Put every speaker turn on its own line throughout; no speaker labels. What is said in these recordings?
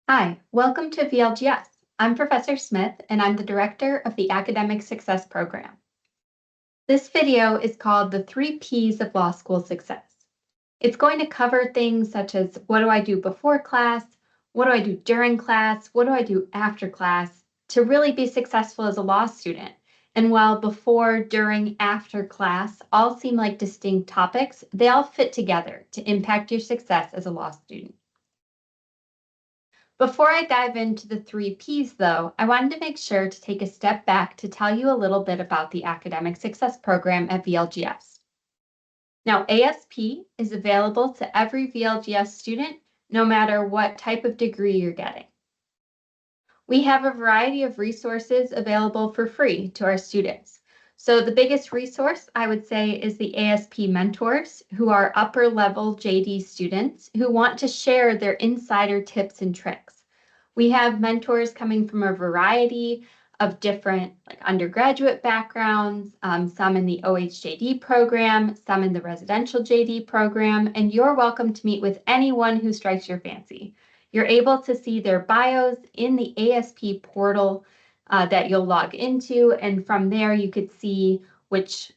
Hi, welcome to VLGS. I'm Professor Smith, and I'm the Director of the Academic Success Program. This video is called The 3 Ps of Law School Success. It's going to cover things such as what do I do before class, what do I do during class, what do I do after class to really be successful as a law student. And while before, during, after class all seem like distinct topics, they all fit together to impact your success as a law student. Before I dive into the 3 Ps, though, I wanted to make sure to take a step back to tell you a little bit about the Academic Success Program at VLGS. Now, ASP is available to every VLGS student, no matter what type of degree you're getting. We have a variety of resources available for free to our students. So the biggest resource, I would say, is the ASP mentors, who are upper level JD students who want to share their insider tips and tricks. We have mentors coming from a variety of different undergraduate backgrounds, some in the OHJD program, some in the residential JD program, and you're welcome to meet with anyone who strikes your fancy. You're able to see their bios in the ASP portal that you'll log into, and from there you could see which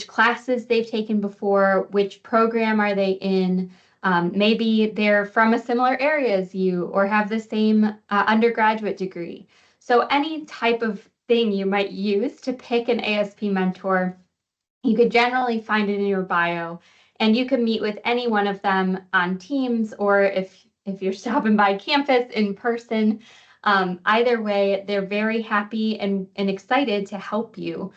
classes they've taken before, which program are they in. Maybe they're from a similar area as you or have the same undergraduate degree. So any type of thing you might use to pick an ASP mentor, you could generally find it in your bio, and you can meet with any one of them on Teams, or if you're stopping by campus in person. Either way, they're very happy and excited to help you,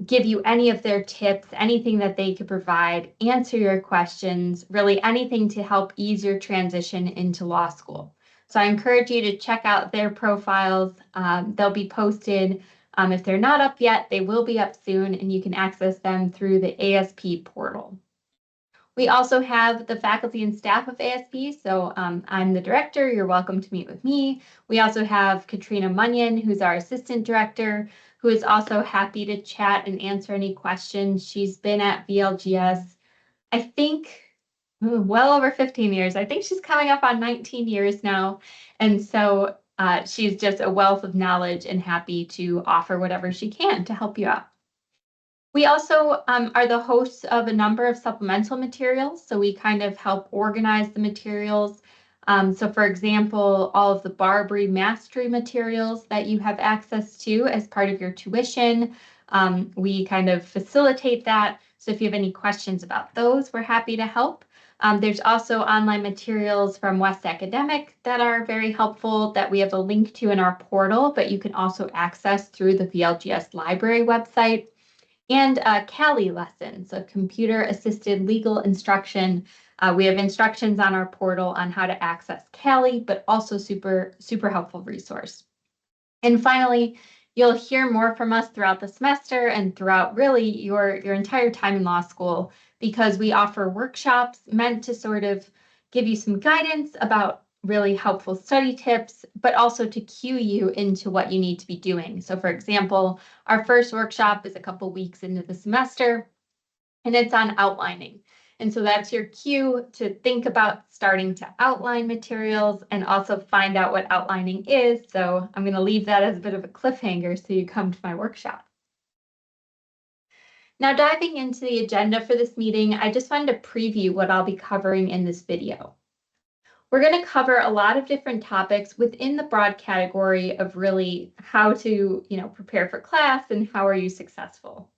give you any of their tips, anything that they could provide, answer your questions, really anything to help ease your transition into law school. So I encourage you to check out their profiles. They'll be posted. If they're not up yet, they will be up soon, and you can access them through the ASP portal. We also have the faculty and staff of ASP, so I'm the director. You're welcome to meet with me. We also have Katrina Munyon, who's our assistant director, who is also happy to chat and answer any questions. She's been at VLGS, I think, well over 15 years. I think she's coming up on 19 years now. And so she's just a wealth of knowledge and happy to offer whatever she can to help you out. We also are the hosts of a number of supplemental materials, so we kind of help organize the materials. So for example, all of the Barbary Mastery materials that you have access to as part of your tuition, we kind of facilitate that. So if you have any questions about those, we're happy to help. There's also online materials from West Academic that are very helpful that we have a link to in our portal, but you can also access through the VLGS library website. And CALI lessons, so computer-assisted legal instruction. We have instructions on our portal on how to access CALI, but also super helpful resource. And finally, you'll hear more from us throughout the semester and throughout really your entire time in law school, because we offer workshops meant to sort of give you some guidance about really helpful study tips, but also to cue you into what you need to be doing. So for example, our first workshop is a couple weeks into the semester, and it's on outlining. And so that's your cue to think about starting to outline materials and also find out what outlining is. So I'm going to leave that as a bit of a cliffhanger so you come to my workshop. Now, diving into the agenda for this meeting, I just wanted to preview what I'll be covering in this video. We're going to cover a lot of different topics within the broad category of really how to, prepare for class and how are you successful.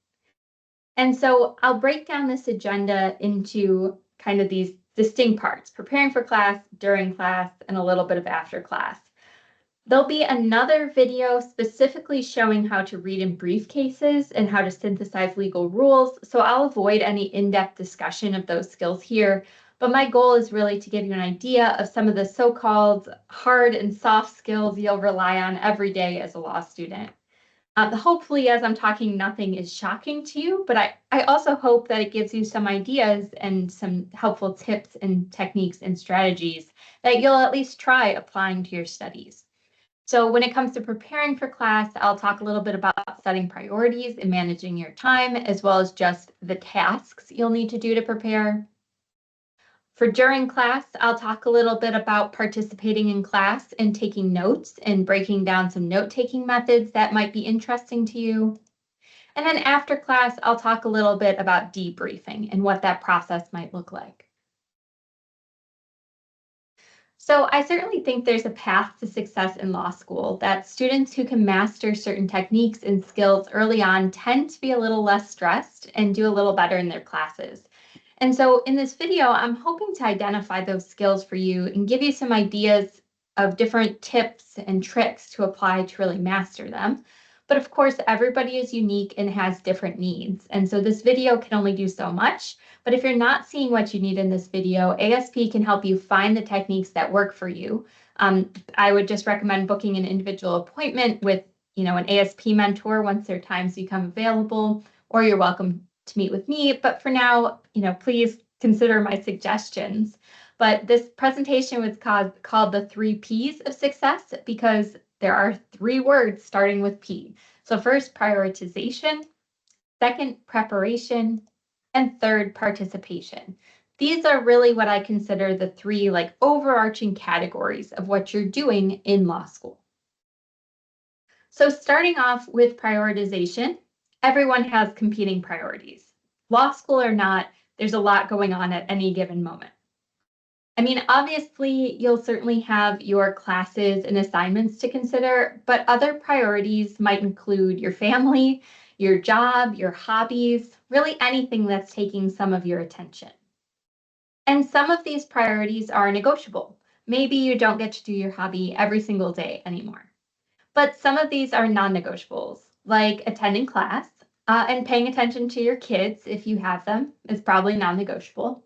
And so I'll break down this agenda into kind of these distinct parts: preparing for class, during class, and a little bit of after class. There'll be another video specifically showing how to read and brief cases and how to synthesize legal rules. So I'll avoid any in-depth discussion of those skills here. But my goal is really to give you an idea of some of the so-called hard and soft skills you'll rely on every day as a law student. Hopefully, as I'm talking, nothing is shocking to you, but I also hope that it gives you some ideas and some helpful tips and techniques and strategies that you'll at least try applying to your studies. So when it comes to preparing for class, I'll talk a little bit about setting priorities and managing your time, as well as just the tasks you'll need to do to prepare. For during class, I'll talk a little bit about participating in class and taking notes and breaking down some note-taking methods that might be interesting to you. And then after class, I'll talk a little bit about debriefing and what that process might look like. So I certainly think there's a path to success in law school that students who can master certain techniques and skills early on tend to be a little less stressed and do a little better in their classes. And so in this video, I'm hoping to identify those skills for you and give you some ideas of different tips and tricks to apply to really master them. But of course, everybody is unique and has different needs. And so this video can only do so much. But if you're not seeing what you need in this video, ASP can help you find the techniques that work for you. I would just recommend booking an individual appointment with, an ASP mentor once their times become available, or you're welcome to meet with me. But for now, please consider my suggestions. But this presentation was called the 3 Ps of success because there are 3 words starting with P. So first, prioritization, second, preparation, and third, participation. These are really what I consider the 3 overarching categories of what you're doing in law school. So starting off with prioritization, everyone has competing priorities. Law school or not, there's a lot going on at any given moment. I mean, obviously, you'll certainly have your classes and assignments to consider, but other priorities might include your family, your job, your hobbies, really anything that's taking some of your attention. And some of these priorities are negotiable. Maybe you don't get to do your hobby every single day anymore. But some of these are non-negotiables, like attending class and paying attention to your kids if you have them is probably non-negotiable.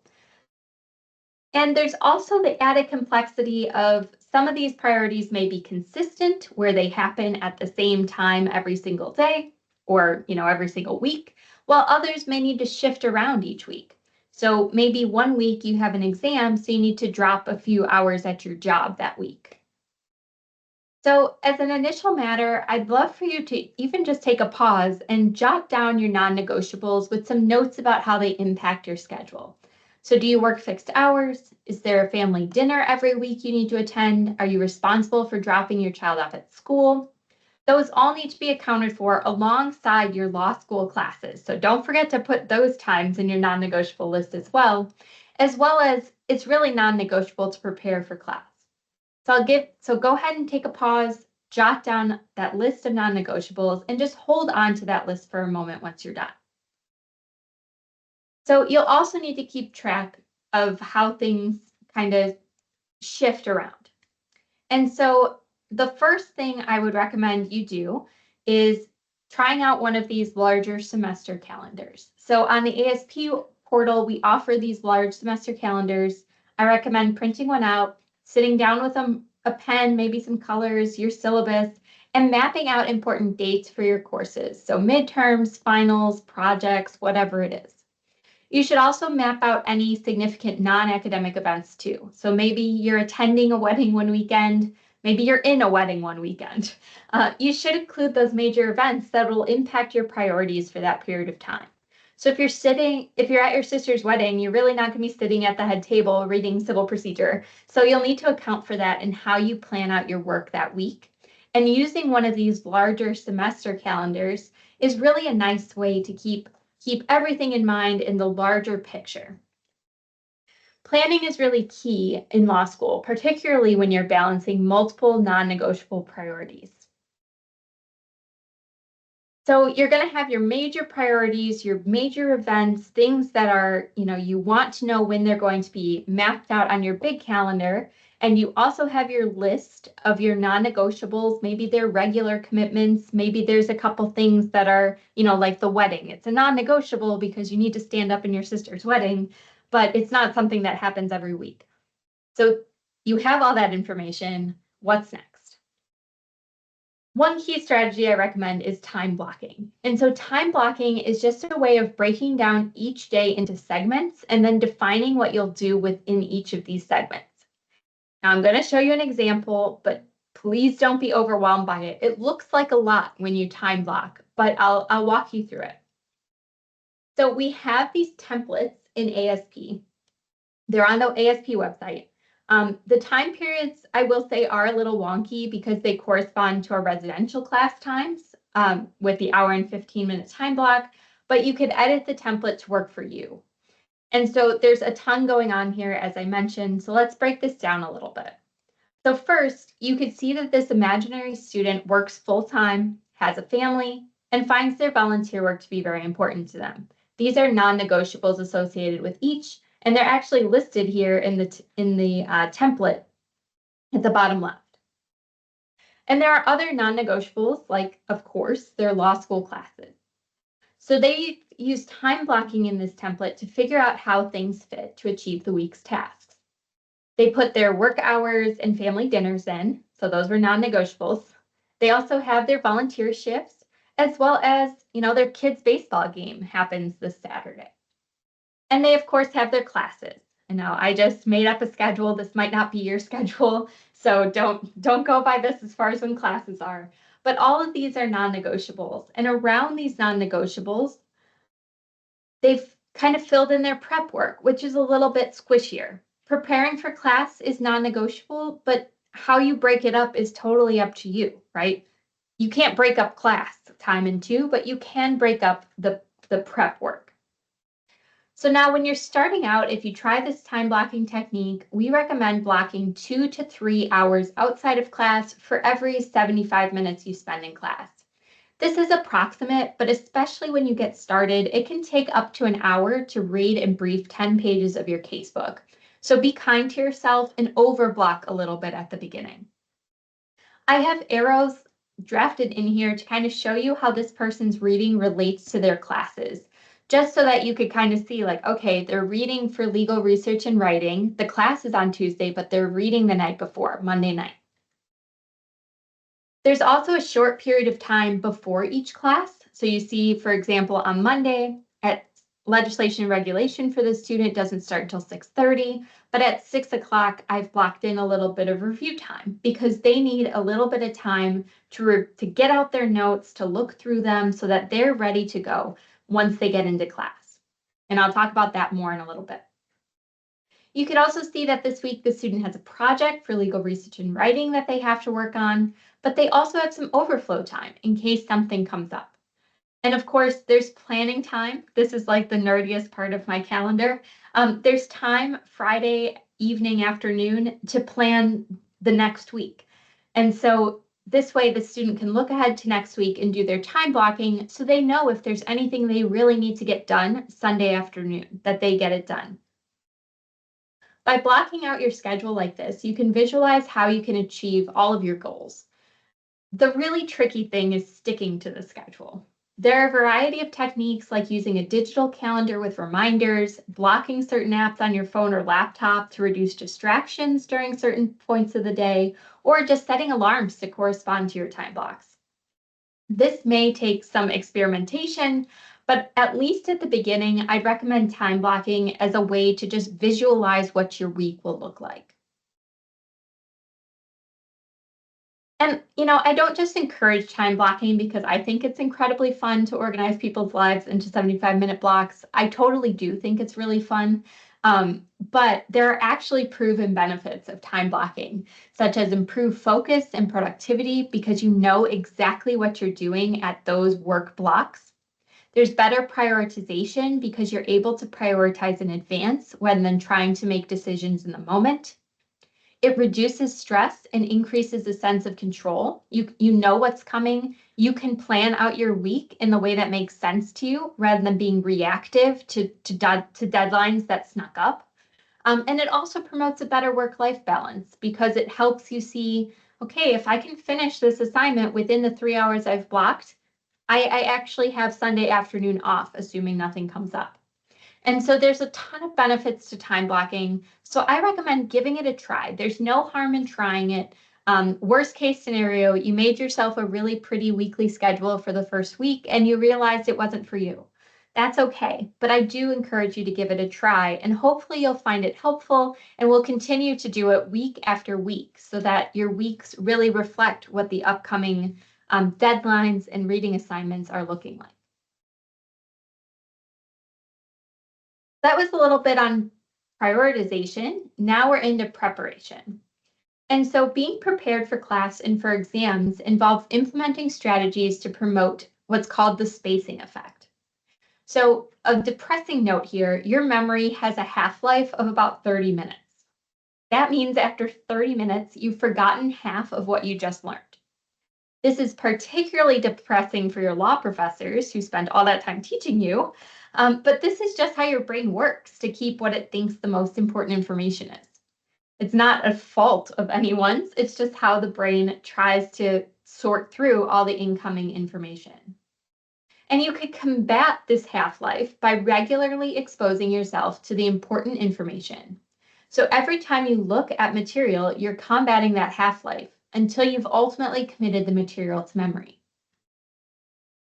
And there's also the added complexity of some of these priorities may be consistent, where they happen at the same time every single day or, every single week, while others may need to shift around each week. So maybe one week you have an exam, so you need to drop a few hours at your job that week. So as an initial matter, I'd love for you to even just take a pause and jot down your non-negotiables with some notes about how they impact your schedule. So do you work fixed hours? Is there a family dinner every week you need to attend? Are you responsible for dropping your child off at school? Those all need to be accounted for alongside your law school classes. So don't forget to put those times in your non-negotiable list as well as it's really non-negotiable to prepare for class. So go ahead and take a pause, jot down that list of non-negotiables, and just hold on to that list for a moment once you're done. So you'll also need to keep track of how things kind of shift around. And so the first thing I would recommend you do is trying out one of these larger semester calendars. So on the ASP portal, we offer these large semester calendars. I recommend printing one out, sitting down with a pen, maybe some colors, your syllabus, and mapping out important dates for your courses. So midterms, finals, projects, whatever it is. You should also map out any significant non-academic events too. So maybe you're attending a wedding one weekend, maybe you're in a wedding one weekend. You should include those major events that will impact your priorities for that period of time. So if you're at your sister's wedding, you're really not going to be sitting at the head table reading civil procedure. So you'll need to account for that in how you plan out your work that week. And using one of these larger semester calendars is really a nice way to keep everything in mind in the larger picture. Planning is really key in law school, particularly when you're balancing multiple non-negotiable priorities. So you're going to have your major priorities, your major events, things that are, you want to know when they're going to be mapped out on your big calendar. And you also have your list of your non-negotiables. Maybe they're regular commitments. Maybe there's a couple things that are, like the wedding. It's a non-negotiable because you need to stand up in your sister's wedding, but it's not something that happens every week. So you have all that information. What's next? One key strategy I recommend is time blocking. And so time blocking is just a way of breaking down each day into segments and then defining what you'll do within each of these segments. Now I'm going to show you an example, but please don't be overwhelmed by it. It looks like a lot when you time block, but I'll walk you through it. So we have these templates in ASP They're on the ASP website. The time periods, I will say, are a little wonky because they correspond to our residential class times with the hour and 15-minute time block, but you could edit the template to work for you. And so there's a ton going on here, as I mentioned. So let's break this down a little bit. So first, you could see that this imaginary student works full-time, has a family, and finds their volunteer work to be very important to them. These are non-negotiables associated with each, and they're actually listed here in the template at the bottom left. And there are other non-negotiables, like, of course, their law school classes. So they use time blocking in this template to figure out how things fit to achieve the week's tasks. They put their work hours and family dinners in, so those were non-negotiables. They also have their volunteer shifts, as well as, their kids' baseball game happens this Saturday. And they, of course, have their classes. And now I just made up a schedule. This might not be your schedule, so don't go by this as far as when classes are. But all of these are non-negotiables. And around these non-negotiables, they've kind of filled in their prep work, which is a little bit squishier. Preparing for class is non-negotiable, but how you break it up is totally up to you, right? You can't break up class time in two, but you can break up the prep work. So now when you're starting out, if you try this time blocking technique, we recommend blocking 2 to 3 hours outside of class for every 75 minutes you spend in class. This is approximate, but especially when you get started, it can take up to an hour to read and brief 10 pages of your casebook. So be kind to yourself and overblock a little bit at the beginning. I have arrows drafted in here to kind of show you how this person's reading relates to their classes, just so that you could kind of see like, okay, they're reading for legal research and writing. The class is on Tuesday, but they're reading the night before, Monday night. There's also a short period of time before each class. So you see, for example, on Monday at legislation and regulation for the student doesn't start until 6:30, but at 6 o'clock, I've blocked in a little bit of review time because they need a little bit of time to get out their notes, to look through them so that they're ready to go once they get into class. And I'll talk about that more in a little bit. You could also see that this week the student has a project for legal research and writing that they have to work on, but they also have some overflow time in case something comes up. And of course, there's planning time. This is like the nerdiest part of my calendar. There's time Friday evening, afternoon to plan the next week. And so this way the student can look ahead to next week and do their time blocking so they know if there's anything they really need to get done Sunday afternoon, that they get it done. By blocking out your schedule like this, you can visualize how you can achieve all of your goals. The really tricky thing is sticking to the schedule. There are a variety of techniques like using a digital calendar with reminders, blocking certain apps on your phone or laptop to reduce distractions during certain points of the day, or just setting alarms to correspond to your time blocks. This may take some experimentation, but at least at the beginning, I'd recommend time blocking as a way to just visualize what your week will look like. And, I don't just encourage time blocking because I think it's incredibly fun to organize people's lives into 75-minute blocks. I totally do think it's really fun. But there are actually proven benefits of time blocking, such as improved focus and productivity because you know exactly what you're doing at those work blocks. There's better prioritization because you're able to prioritize in advance rather than trying to make decisions in the moment. It reduces stress and increases a sense of control. You know what's coming. You can plan out your week in the way that makes sense to you rather than being reactive to deadlines that snuck up. And it also promotes a better work-life balance because it helps you see, okay, if I can finish this assignment within the 3 hours I've blocked, I actually have Sunday afternoon off, assuming nothing comes up. And so there's a ton of benefits to time blocking. So I recommend giving it a try. There's no harm in trying it. Worst case scenario, you made yourself a really pretty weekly schedule for the first week and you realized it wasn't for you. That's okay, but I do encourage you to give it a try and hopefully you'll find it helpful and we'll continue to do it week after week so that your weeks really reflect what the upcoming deadlines and reading assignments are looking like. That was a little bit on prioritization, now we're into preparation. And so being prepared for class and for exams involves implementing strategies to promote what's called the spacing effect. So a depressing note here, your memory has a half-life of about 30 minutes. That means after 30 minutes, you've forgotten half of what you just learned. This is particularly depressing for your law professors who spend all that time teaching you, but this is just how your brain works to keep what it thinks the most important information is. It's not a fault of anyone's, it's just how the brain tries to sort through all the incoming information. And you could combat this half-life by regularly exposing yourself to the important information. So every time you look at material, you're combating that half-life until you've ultimately committed the material to memory.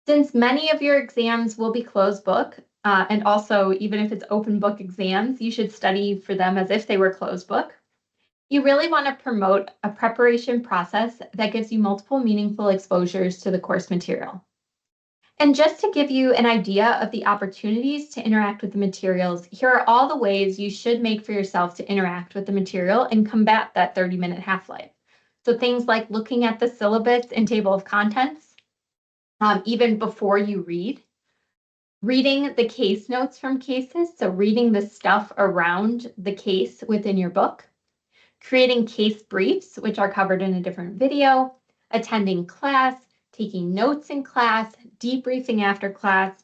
Since many of your exams will be closed book, and also even if it's open book exams, you should study for them as if they were closed book. You really want to promote a preparation process that gives you multiple meaningful exposures to the course material. And just to give you an idea of the opportunities to interact with the materials, here are all the ways you should make for yourself to interact with the material and combat that 30-minute half-life. So things like looking at the syllabus and table of contents, even before you read, reading the case notes from cases, so reading the stuff around the case within your book, creating case briefs, which are covered in a different video, attending class, taking notes in class, debriefing after class,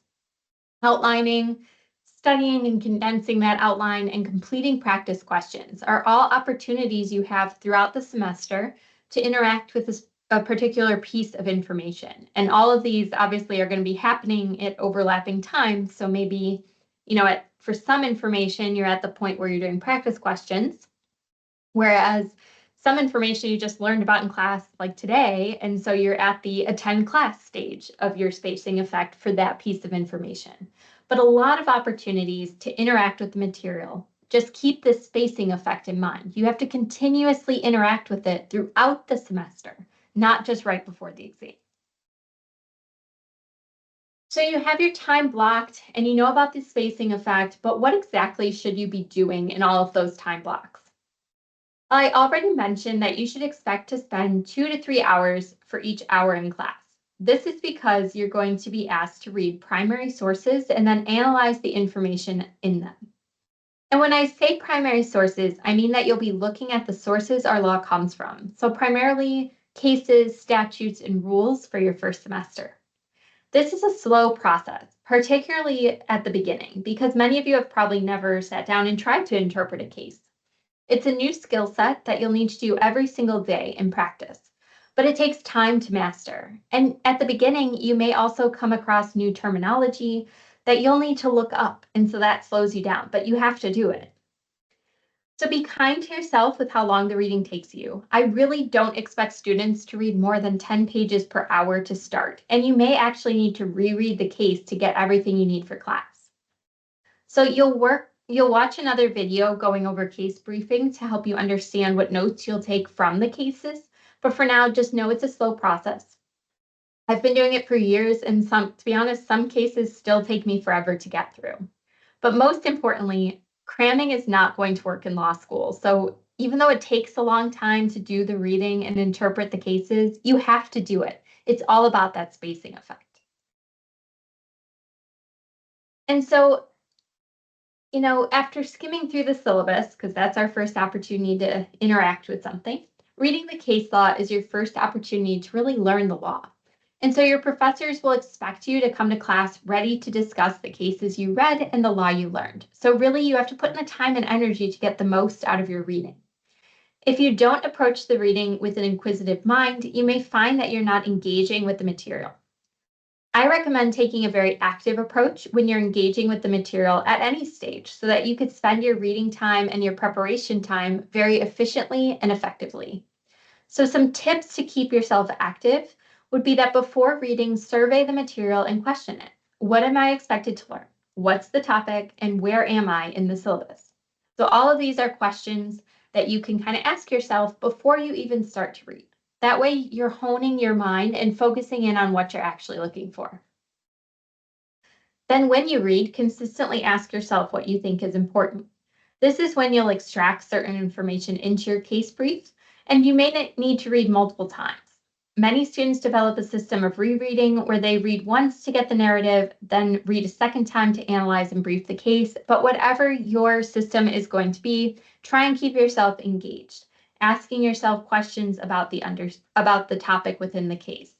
outlining, studying and condensing that outline, and completing practice questions are all opportunities you have throughout the semester to interact with a particular piece of information. And all of these obviously are going to be happening at overlapping times. So maybe, for some information, you're at the point where you're doing practice questions, whereas some information you just learned about in class like today, and so you're at the attend class stage of your spacing effect for that piece of information. But a lot of opportunities to interact with the material. Just keep this spacing effect in mind. You have to continuously interact with it throughout the semester, not just right before the exam. So you have your time blocked and you know about the spacing effect, but what exactly should you be doing in all of those time blocks? I already mentioned that you should expect to spend 2 to 3 hours for each hour in class. This is because you're going to be asked to read primary sources and then analyze the information in them. And when I say primary sources, I mean that you'll be looking at the sources our law comes from. So primarily cases, statutes, and rules for your first semester. This is a slow process, particularly at the beginning, because many of you have probably never sat down and tried to interpret a case. It's a new skill set that you'll need to do every single day in practice, but it takes time to master. And at the beginning, you may also come across new terminology that you'll need to look up, and so that slows you down, but you have to do it. So be kind to yourself with how long the reading takes you. I really don't expect students to read more than 10 pages per hour to start, and you may actually need to reread the case to get everything you need for class. So you'll watch another video going over case briefing to help you understand what notes you'll take from the cases. But for now, just know it's a slow process. I've been doing it for years, and to be honest, some cases still take me forever to get through. But most importantly, cramming is not going to work in law school. So even though it takes a long time to do the reading and interpret the cases, you have to do it. It's all about that spacing effect. And so after skimming through the syllabus, because that's our first opportunity to interact with something, reading the case law is your first opportunity to really learn the law. And so your professors will expect you to come to class ready to discuss the cases you read and the law you learned. So really, you have to put in the time and energy to get the most out of your reading. If you don't approach the reading with an inquisitive mind, you may find that you're not engaging with the material. I recommend taking a very active approach when you're engaging with the material at any stage so that you could spend your reading time and your preparation time very efficiently and effectively. So some tips to keep yourself active would be that before reading, survey the material and question it. What am I expected to learn? What's the topic? And where am I in the syllabus? So all of these are questions that you can kind of ask yourself before you even start to read. That way you're honing your mind and focusing in on what you're actually looking for. Then when you read, consistently ask yourself what you think is important. This is when you'll extract certain information into your case brief, and you may need to read multiple times. Many students develop a system of rereading where they read once to get the narrative, then read a second time to analyze and brief the case. But whatever your system is going to be, try and keep yourself engaged, asking yourself questions about the topic within the case.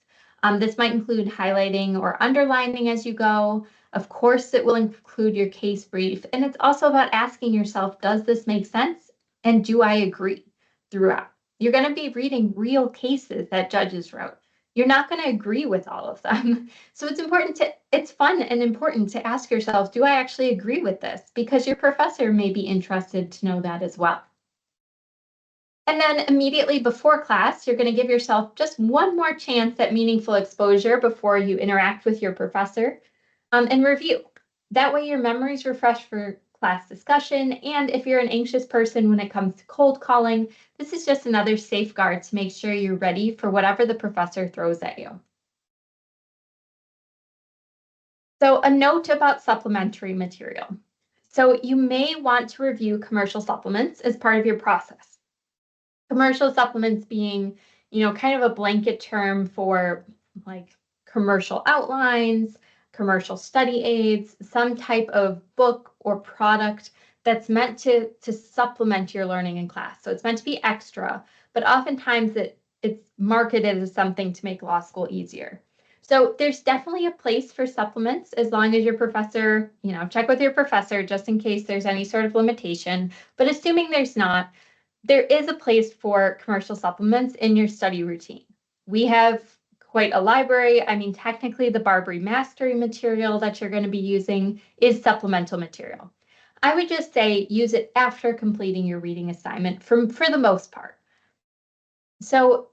This might include highlighting or underlining as you go. Of course, it will include your case brief, and it's also about asking yourself, does this make sense? And do I agree throughout? You're going to be reading real cases that judges wrote. You're not going to agree with all of them. So it's fun and important to ask yourself, do I actually agree with this? Because your professor may be interested to know that as well. And then immediately before class, you're going to give yourself just one more chance at meaningful exposure before you interact with your professor and review. That way your memory's refreshed for class discussion. And if you're an anxious person when it comes to cold calling, this is just another safeguard to make sure you're ready for whatever the professor throws at you. So a note about supplementary material. So you may want to review commercial supplements as part of your process. Commercial supplements being, kind of a blanket term for like commercial outlines, commercial study aids, some type of book or product that's meant to supplement your learning in class. So it's meant to be extra, but oftentimes it's marketed as something to make law school easier. So there's definitely a place for supplements as long as your professor, check with your professor just in case there's any sort of limitation. But assuming there's not, there is a place for commercial supplements in your study routine. We have quite a library. I mean, technically the Barbary Mastery material that you're going to be using is supplemental material. I would just say use it after completing your reading assignment for the most part. So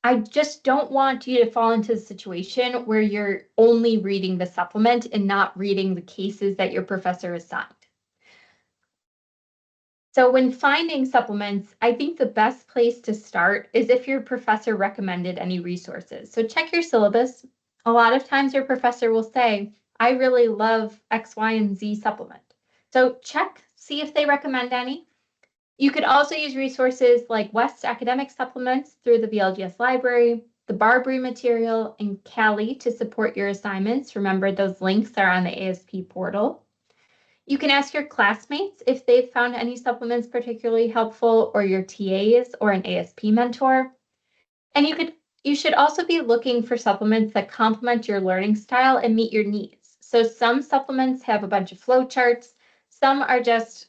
I just don't want you to fall into a situation where you're only reading the supplement and not reading the cases that your professor assigned. So when finding supplements, I think the best place to start is if your professor recommended any resources. So check your syllabus. A lot of times your professor will say, I really love X, Y, and Z supplement. So check, see if they recommend any. You could also use resources like West Academic Supplements through the VLGS Library, the Barbary material, and Cali to support your assignments. Remember, those links are on the ASP portal. You can ask your classmates if they've found any supplements particularly helpful, or your TAs or an ASP mentor. And you should also be looking for supplements that complement your learning style and meet your needs. So some supplements have a bunch of flowcharts, some are just,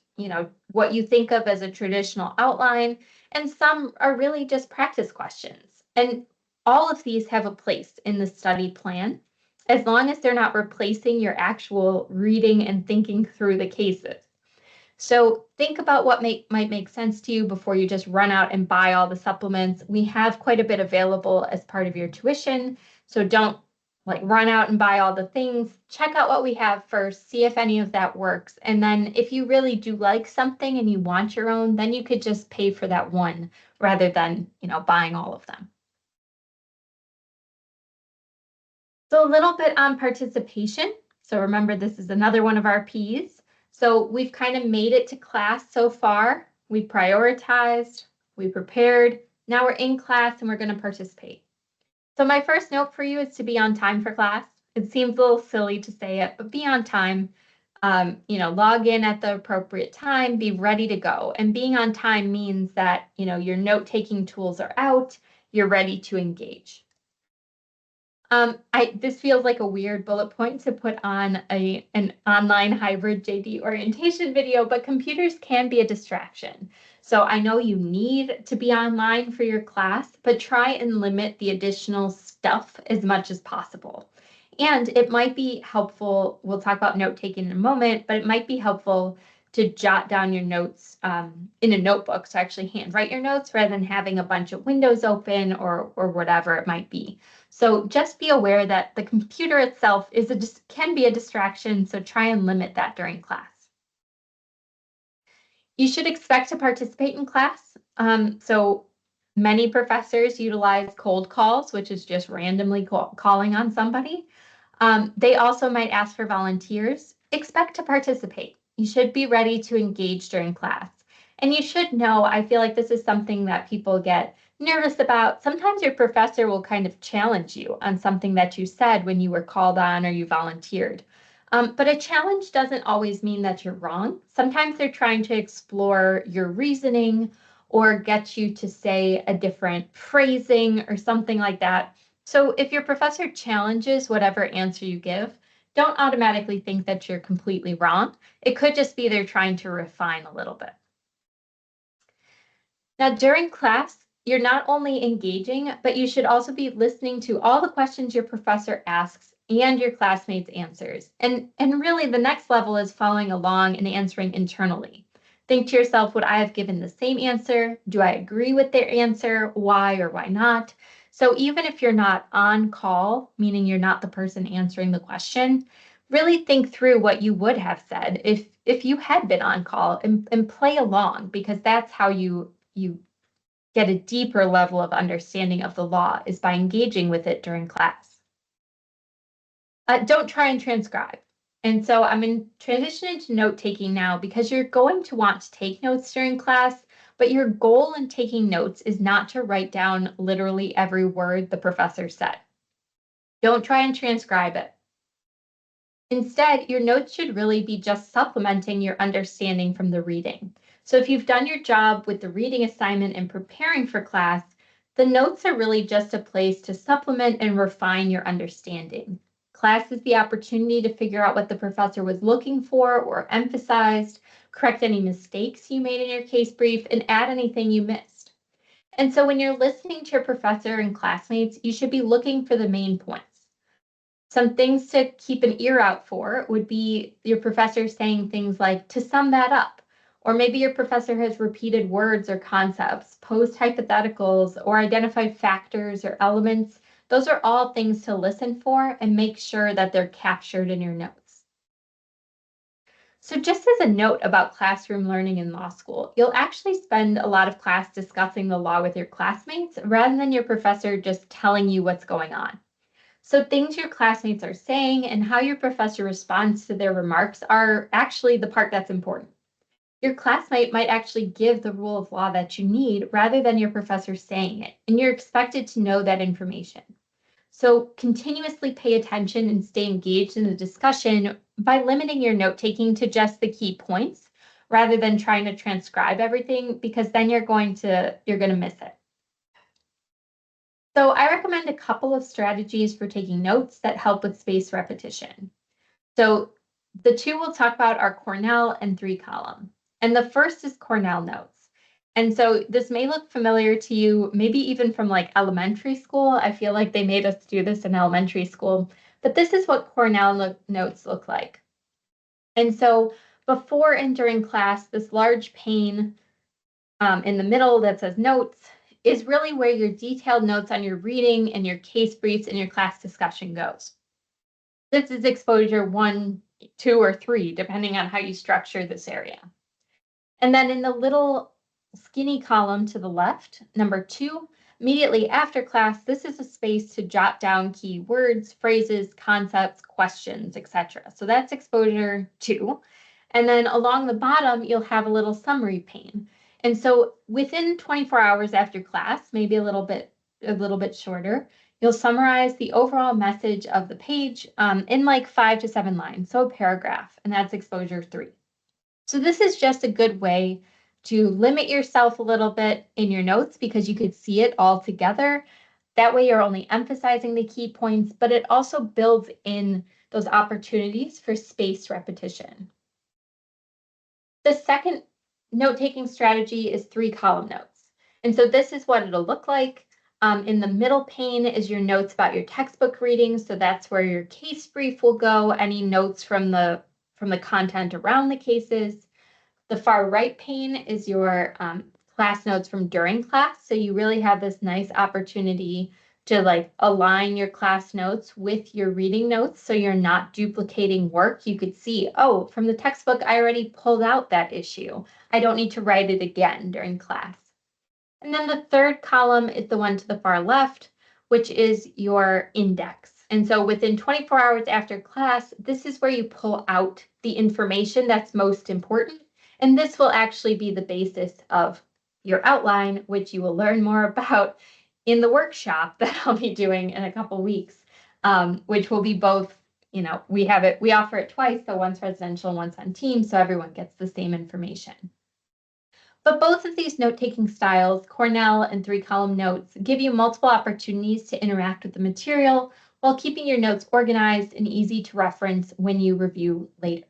what you think of as a traditional outline, and some are really just practice questions. And all of these have a place in the study plan, as long as they're not replacing your actual reading and thinking through the cases. So think about what might make sense to you before you just run out and buy all the supplements. We have quite a bit available as part of your tuition, so don't run out and buy all the things. Check out what we have first, see if any of that works. And then if you really do like something and you want your own, then you could just pay for that one rather than, buying all of them. So a little bit on participation. So remember, this is another one of our P's. So we've kind of made it to class so far. We prioritized, we prepared. Now we're in class and we're going to participate. So my first note for you is to be on time for class. It seems a little silly to say it, but be on time. Log in at the appropriate time, be ready to go. And being on time means that, your note-taking tools are out, you're ready to engage. This feels like a weird bullet point to put on an online hybrid JD orientation video, but computers can be a distraction. So I know you need to be online for your class, but try and limit the additional stuff as much as possible. And it might be helpful, we'll talk about note taking in a moment, but it might be helpful to jot down your notes in a notebook. So actually handwrite your notes rather than having a bunch of windows open or whatever it might be. So just be aware that the computer itself can be a distraction, so try and limit that during class. You should expect to participate in class. So many professors utilize cold calls, which is just randomly calling on somebody. They also might ask for volunteers. Expect to participate. You should be ready to engage during class. And you should know, I feel like this is something that people get nervous about. Sometimes your professor will kind of challenge you on something that you said when you were called on or you volunteered. But a challenge doesn't always mean that you're wrong. Sometimes they're trying to explore your reasoning or get you to say a different phrasing or something like that. So if your professor challenges whatever answer you give, don't automatically think that you're completely wrong. It could just be they're trying to refine a little bit. Now, during class, you're not only engaging, but you should also be listening to all the questions your professor asks and your classmates' answers. And really, the next level is following along and answering internally. Think to yourself, would I have given the same answer? Do I agree with their answer? Why or why not? So even if you're not on call, meaning you're not the person answering the question, really think through what you would have said if you had been on call and play along, because that's how you get a deeper level of understanding of the law is by engaging with it during class. Don't try and transcribe. And so I'm in transition into note taking now because you're going to want to take notes during class, but your goal in taking notes is not to write down literally every word the professor said. Don't try and transcribe it. Instead, your notes should really be just supplementing your understanding from the reading. So if you've done your job with the reading assignment and preparing for class, the notes are really just a place to supplement and refine your understanding. Class is the opportunity to figure out what the professor was looking for or emphasized, correct any mistakes you made in your case brief, and add anything you missed. And so when you're listening to your professor and classmates, you should be looking for the main points. Some things to keep an ear out for would be your professor saying things like, to sum that up, or maybe your professor has repeated words or concepts, posed hypotheticals, or identified factors or elements. Those are all things to listen for and make sure that they're captured in your notes. So just as a note about classroom learning in law school, you'll actually spend a lot of class discussing the law with your classmates rather than your professor just telling you what's going on. So things your classmates are saying and how your professor responds to their remarks are actually the part that's important. Your classmate might actually give the rule of law that you need rather than your professor saying it, and you're expected to know that information. So continuously pay attention and stay engaged in the discussion by limiting your note taking to just the key points rather than trying to transcribe everything, because then you're going to miss it. So I recommend a couple of strategies for taking notes that help with spaced repetition. So the two we'll talk about are Cornell and 3-column. And the first is Cornell notes. And so this may look familiar to you, maybe even from like elementary school. I feel like they made us do this in elementary school, but this is what Cornell notes look like. And so before and during class, this large pane in the middle that says notes is really where your detailed notes on your reading and your case briefs and your class discussion goes. This is exposure 1, 2, or 3, depending on how you structure this area. And then in the little skinny column to the left, number 2, immediately after class, this is a space to jot down key words, phrases, concepts, questions, etc. So that's exposure 2. And then along the bottom, you'll have a little summary pane. And so within 24 hours after class, maybe a little bit shorter, you'll summarize the overall message of the page in like 5 to 7 lines, so a paragraph, and that's exposure 3. So this is just a good way to limit yourself a little bit in your notes because you could see it all together. That way you're only emphasizing the key points, but it also builds in those opportunities for spaced repetition. The second note-taking strategy is 3-column notes. And so this is what it'll look like. In the middle pane is your notes about your textbook readings. So that's where your case brief will go, any notes from the content around the cases. The far right pane is your class notes from during class. So you really have this nice opportunity to like align your class notes with your reading notes so you're not duplicating work. You could see, oh, from the textbook, I already pulled out that issue. I don't need to write it again during class. And then the third column is the one to the far left, which is your index. And so within 24 hours after class, this is where you pull out the information that's most important. And this will actually be the basis of your outline, which you will learn more about in the workshop that I'll be doing in a couple weeks, which will be both, we offer it twice, so once residential and once on team, so everyone gets the same information. But both of these note-taking styles, Cornell and 3-column notes, give you multiple opportunities to interact with the material while keeping your notes organized and easy to reference when you review later.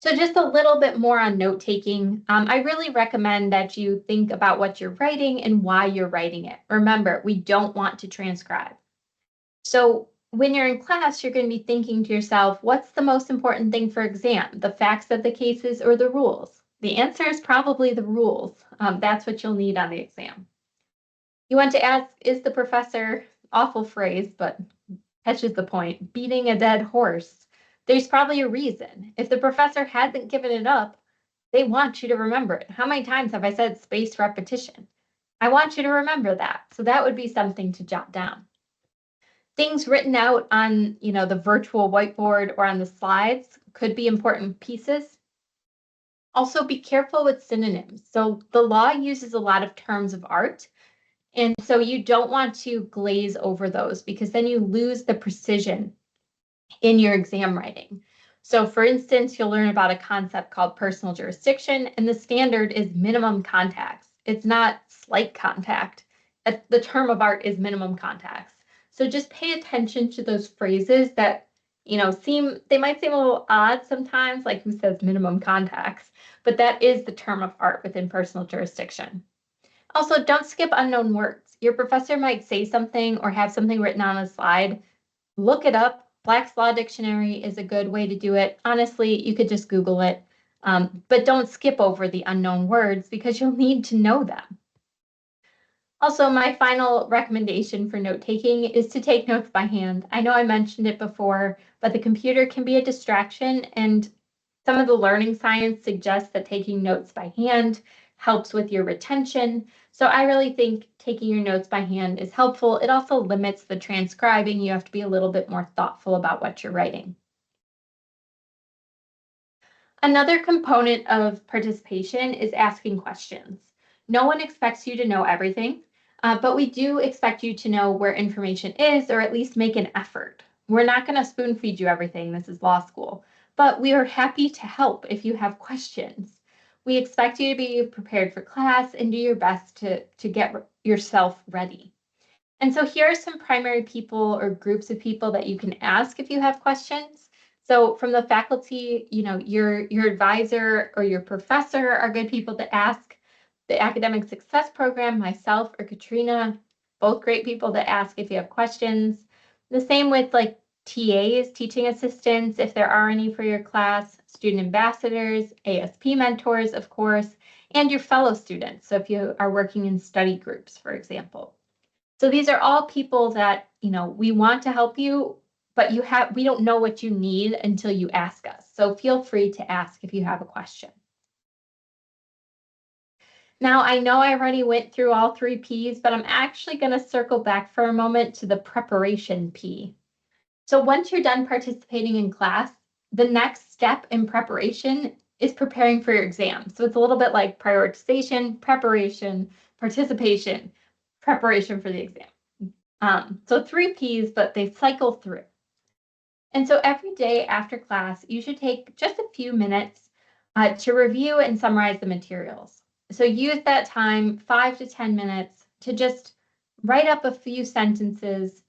So just a little bit more on note-taking. I really recommend that you think about what you're writing and why you're writing it. Remember, we don't want to transcribe. So when you're in class, you're going to be thinking to yourself, what's the most important thing for exam? The facts of the cases or the rules? The answer is probably the rules. That's what you'll need on the exam. You want to ask, is the professor, awful phrase, but catches the point, beating a dead horse? There's probably a reason. If the professor hasn't given it up, they want you to remember it. How many times have I said spaced repetition? I want you to remember that. So that would be something to jot down. Things written out on, the virtual whiteboard or on the slides could be important pieces. Also, be careful with synonyms. So the law uses a lot of terms of art, and so you don't want to glaze over those because then you lose the precision in your exam writing. So for instance, you'll learn about a concept called personal jurisdiction, and the standard is minimum contacts. It's not slight contact. The term of art is minimum contacts. So just pay attention to those phrases that, they might seem a little odd sometimes, like who says minimum contacts, but that is the term of art within personal jurisdiction. Also, don't skip unknown words. Your professor might say something or have something written on a slide. Look it up. Black's Law Dictionary is a good way to do it. Honestly, you could just Google it, but don't skip over the unknown words because you'll need to know them. Also, my final recommendation for note-taking is to take notes by hand. I know I mentioned it before, but the computer can be a distraction, and some of the learning science suggests that taking notes by hand helps with your retention. So I really think taking your notes by hand is helpful. It also limits the transcribing. You have to be a little bit more thoughtful about what you're writing. Another component of participation is asking questions. No one expects you to know everything, but we do expect you to know where information is, or at least make an effort. We're not going to spoon feed you everything. This is law school, but we are happy to help if you have questions. We expect you to be prepared for class and do your best to get yourself ready. And so here are some primary people or groups of people that you can ask if you have questions. So from the faculty, your advisor or your professor are good people to ask. The academic success program, myself or Katrina, both great people to ask if you have questions. The same with like TAs, teaching assistants, if there are any for your class, student ambassadors, ASP mentors, of course, and your fellow students. So if you are working in study groups, for example. So these are all people that, we want to help you, but we don't know what you need until you ask us. So feel free to ask if you have a question. Now, I know I already went through all 3 Ps, but I'm actually going to circle back for a moment to the preparation P. So once you're done participating in class, the next step in preparation is preparing for your exam. So it's a little bit like prioritization, preparation, participation, preparation for the exam. So 3 Ps, but they cycle through. And so every day after class, you should take just a few minutes to review and summarize the materials. So use that time, 5 to 10 minutes, to just write up a few sentences,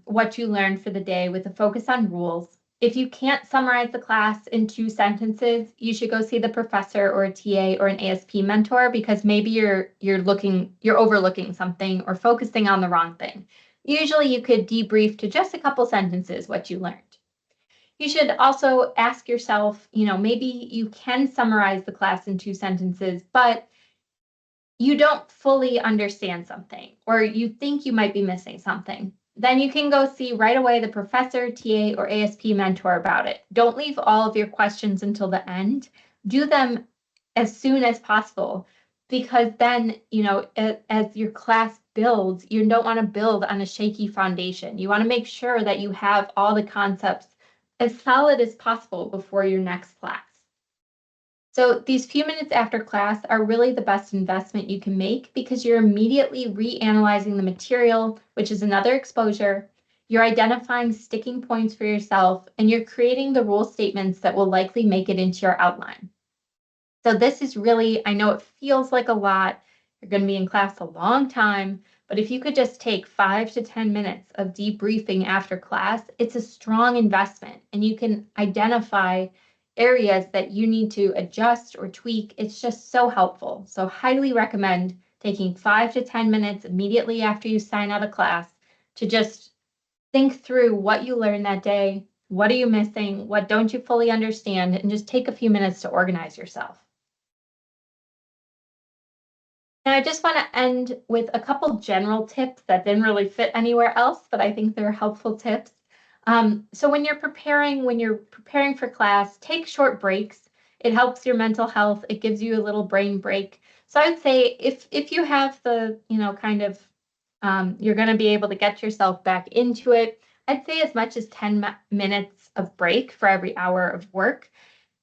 what you learned for the day with a focus on rules. If you can't summarize the class in 2 sentences, you should go see the professor or a TA or an ASP mentor, because maybe you're overlooking something or focusing on the wrong thing. Usually you could debrief to just a couple sentences what you learned. You should also ask yourself, maybe you can summarize the class in 2 sentences, but you don't fully understand something, or you think you might be missing something. Then you can go see right away the professor, TA, or ASP mentor about it. Don't leave all of your questions until the end. Do them as soon as possible, because then, as your class build, you don't want to build on a shaky foundation. You want to make sure that you have all the concepts as solid as possible before your next class. So these few minutes after class are really the best investment you can make because you're immediately reanalyzing the material, which is another exposure. You're identifying sticking points for yourself, and you're creating the rule statements that will likely make it into your outline. So this is really, I know it feels like a lot. You're going to be in class a long time, but if you could just take 5 to 10 minutes of debriefing after class, it's a strong investment, and you can identify areas that you need to adjust or tweak. It's just so helpful. So highly recommend taking 5 to 10 minutes immediately after you sign out of class to just think through what you learned that day. What are you missing? What don't you fully understand? And just take a few minutes to organize yourself. Now, I just want to end with a couple general tips that didn't really fit anywhere else, but I think they're helpful tips. So when you're preparing for class, take short breaks. It helps your mental health. It gives you a little brain break. So I would say if you have the, you're going to be able to get yourself back into it, I'd say as much as 10 minutes of break for every hour of work.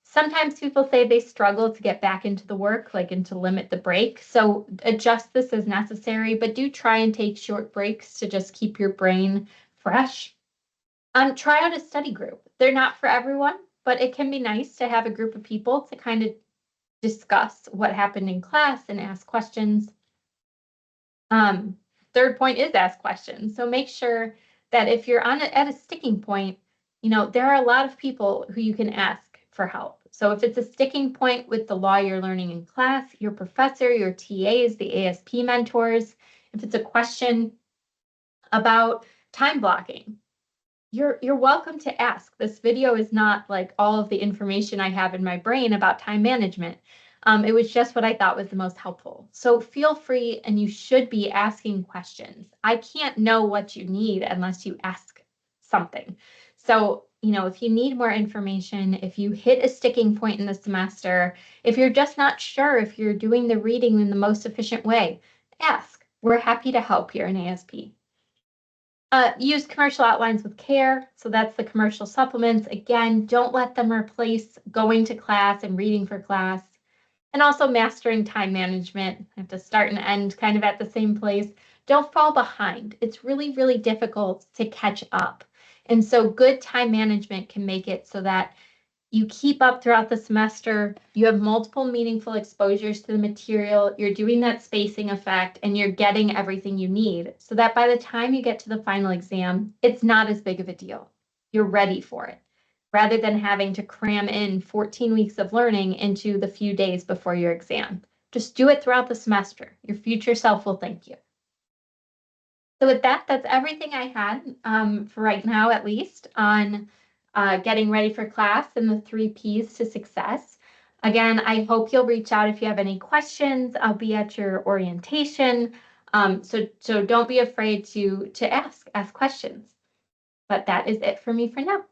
Sometimes people say they struggle to get back into the work, and to limit the break. So adjust this as necessary, but do try and take short breaks to just keep your brain fresh. Try out a study group. They're not for everyone, but it can be nice to have a group of people to kind of discuss what happened in class and ask questions. Third point is ask questions. So make sure that if you're at a sticking point, there are a lot of people who you can ask for help. So if it's a sticking point with the law you're learning in class, your professor, your TAs, the ASP mentors, if it's a question about time blocking, you're welcome to ask. This video is not like all of the information I have in my brain about time management. It was just what I thought was the most helpful. So feel free, and you should be asking questions. I can't know what you need unless you ask something. So, if you need more information, if you hit a sticking point in the semester, if you're just not sure if you're doing the reading in the most efficient way, ask. We're happy to help here in ASP. Use commercial outlines with care. So that's the commercial supplements. Again, don't let them replace going to class and reading for class. And also mastering time management. I have to start and end kind of at the same place. Don't fall behind. It's really, really difficult to catch up. And so good time management can make it so that you keep up throughout the semester, you have multiple meaningful exposures to the material, you're doing that spacing effect, and you're getting everything you need so that by the time you get to the final exam, it's not as big of a deal. You're ready for it, rather than having to cram in 14 weeks of learning into the few days before your exam. Just do it throughout the semester. Your future self will thank you. So with that, that's everything I had for right now, at least, on getting ready for class and the 3 Ps to success. Again, I hope you'll reach out if you have any questions. I'll be at your orientation. So don't be afraid to ask questions. But that is it for me for now.